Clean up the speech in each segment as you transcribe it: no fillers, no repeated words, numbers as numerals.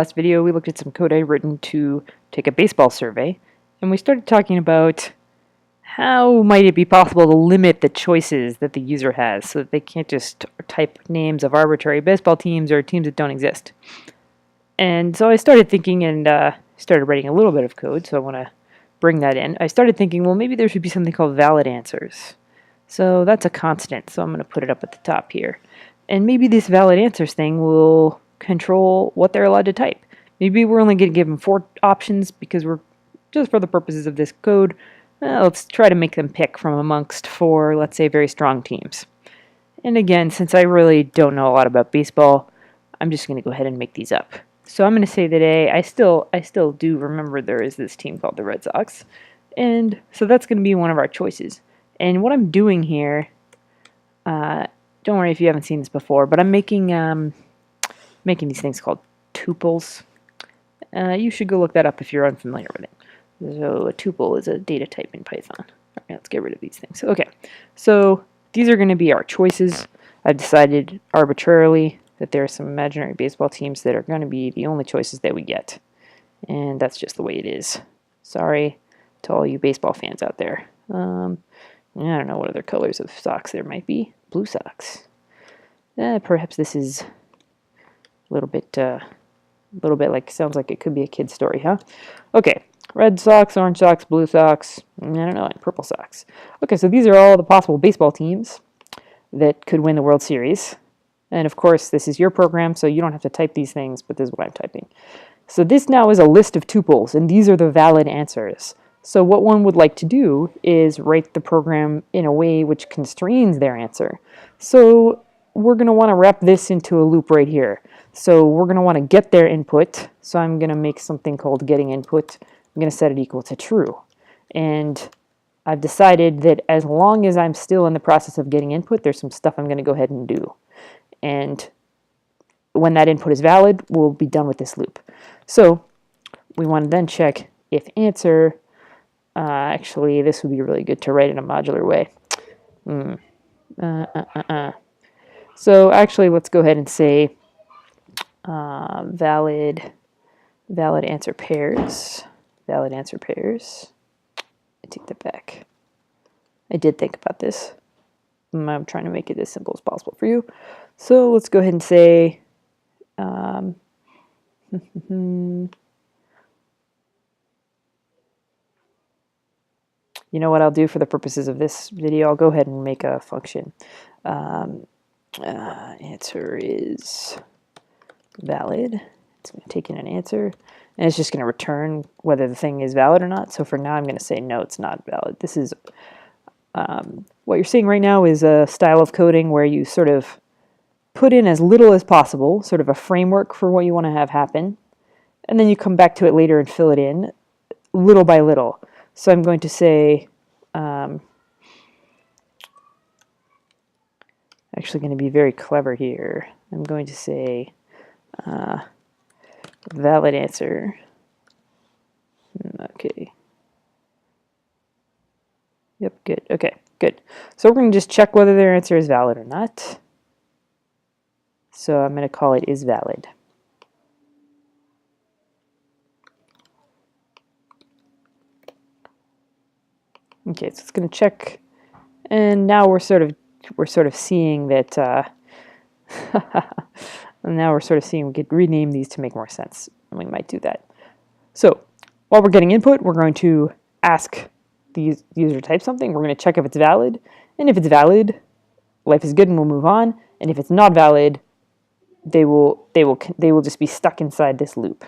Last video, we looked at some code I had written to take a baseball survey, and we started talking about how might it be possible to limit the choices that the user has so that they can't just type names of arbitrary baseball teams or teams that don't exist. And so I started thinking and started writing a little bit of code, so I want to bring that in. I started thinking, well, maybe there should be something called valid answers. So that's a constant, so I'm going to put it up at the top here. And maybe this valid answers thing will control what they're allowed to type. Maybe we're only going to give them 4 options because we're, just for the purposes of this code, let's try to make them pick from amongst 4, let's say, very strong teams. And again, since I really don't know a lot about baseball, I'm just going to go ahead and make these up. So I'm going to say that I still do remember there is this team called the Red Sox. And so that's going to be one of our choices. And what I'm doing here, don't worry if you haven't seen this before, but I'm making these things called tuples. You should go look that up if you're unfamiliar with it. So a tuple is a data type in Python. All right, let's get rid of these things. Okay, so these are going to be our choices. I've decided arbitrarily that there are some imaginary baseball teams that are going to be the only choices that we get. And that's just the way it is. Sorry to all you baseball fans out there. I don't know what other colors of socks there might be. Blue socks. Perhaps this is a little bit like, sounds like it could be a kid's story, huh? Okay, red socks, orange socks, blue socks, I don't know, and purple socks. Okay, so these are all the possible baseball teams that could win the World Series. And of course, this is your program, so you don't have to type these things, but this is what I'm typing. So this now is a list of tuples, and these are the valid answers. So what one would like to do is write the program in a way which constrains their answer. So we're going to want to wrap this into a loop right here. So we're going to want to get their input. So I'm going to make something called getting input. I'm going to set it equal to true. And I've decided that as long as I'm still in the process of getting input, there's some stuff I'm going to go ahead and do. And when that input is valid, we'll be done with this loop. So we want to then check if answer. Actually, this would be really good to write in a modular way. So actually, let's go ahead and say valid answer pairs. Valid answer pairs. I take that back. I did think about this. I'm trying to make it as simple as possible for you. So let's go ahead and say you know what I'll do for the purposes of this video? I'll go ahead and make a function. Answer is valid. It's going to take in an answer, and it's just going to return whether the thing is valid or not. So for now, I'm going to say no, it's not valid. This is what you're seeing right now is a style of coding where you sort of put in as little as possible, sort of a framework for what you want to have happen, and then you come back to it later and fill it in little by little. So I'm going to say, actually going to be very clever here. I'm going to say valid answer. Okay. Yep, good. Okay, good. So we're going to just check whether their answer is valid or not. So I'm going to call it is valid. Okay, so it's going to check, and now we're sort of seeing that. And now we're sort of seeing we could rename these to make more sense, and we might do that. So while we're getting input, we're going to ask the user to type something. We're going to check if it's valid, and if it's valid, life is good, and we'll move on. And if it's not valid, they will just be stuck inside this loop.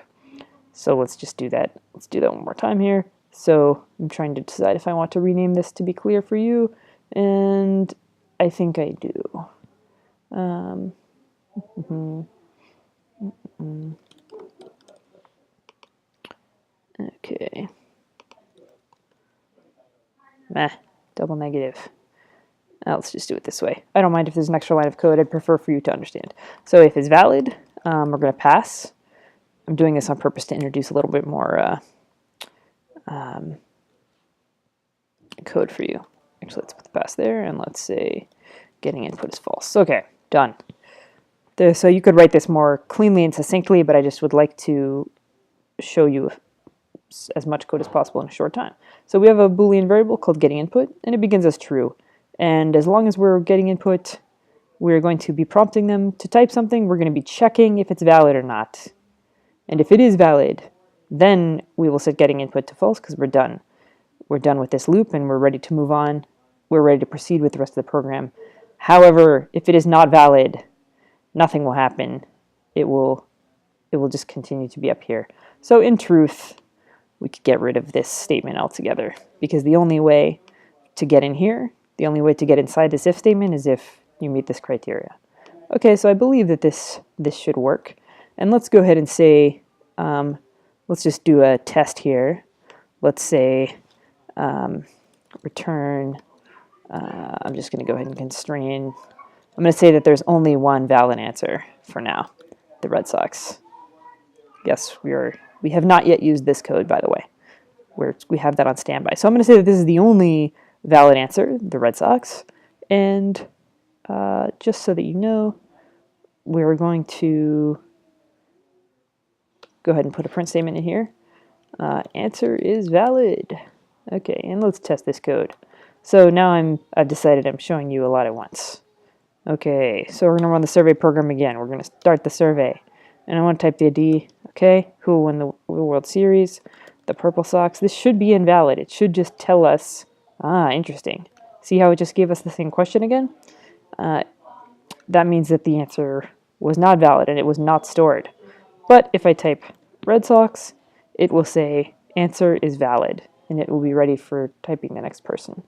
So let's just do that. Let's do that one more time here. So I'm trying to decide if I want to rename this to be clear for you, and I think I do. Okay. Double negative. Now let's just do it this way. I don't mind if there's an extra line of code. I'd prefer for you to understand. So if it's valid, we're going to pass. I'm doing this on purpose to introduce a little bit more code for you. Actually, let's put the pass there, and let's say getting input is false. Okay, done. So you could write this more cleanly and succinctly, but I just would like to show you as much code as possible in a short time. So we have a Boolean variable called getting input, and it begins as true. And as long as we're getting input, we're going to be prompting them to type something. We're going to be checking if it's valid or not. And if it is valid, then we will set getting input to false because we're done. We're done with this loop and we're ready to move on. We're ready to proceed with the rest of the program. However, if it is not valid, nothing will happen. It will just continue to be up here. So in truth, we could get rid of this statement altogether, because the only way to get in here, the only way to get inside this if statement is if you meet this criteria. Okay, so I believe that this should work. And let's go ahead and say, let's just do a test here. Let's say return, I'm just going to go ahead and constrain. I'm going to say that there's only one valid answer for now, the Red Sox. Yes, we have not yet used this code, by the way. We have that on standby. So I'm going to say that this is the only valid answer, the Red Sox. And just so that you know, we're going to go ahead and put a print statement in here. Answer is valid. Okay, and let's test this code. So now I've decided I'm showing you a lot at once. Okay, so we're going to run the survey program again. We're going to start the survey. And I want to type the ID. Okay, who will win the World Series? The Purple Sox. This should be invalid. It should just tell us, interesting. See how it just gave us the same question again? That means that the answer was not valid and it was not stored. But if I type Red Sox, it will say answer is valid, and it will be ready for typing the next person.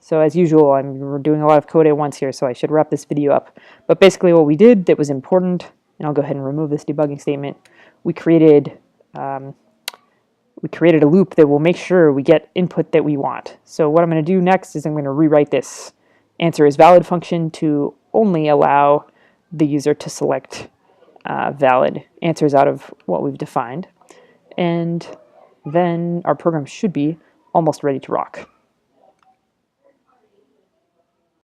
So as usual, I'm doing a lot of code at once here, so I should wrap this video up. But basically what we did that was important, and I'll go ahead and remove this debugging statement, we created a loop that will make sure we get input that we want. So what I'm going to do next is I'm going to rewrite this answer is valid function to only allow the user to select valid answers out of what we've defined. And then our program should be almost ready to rock.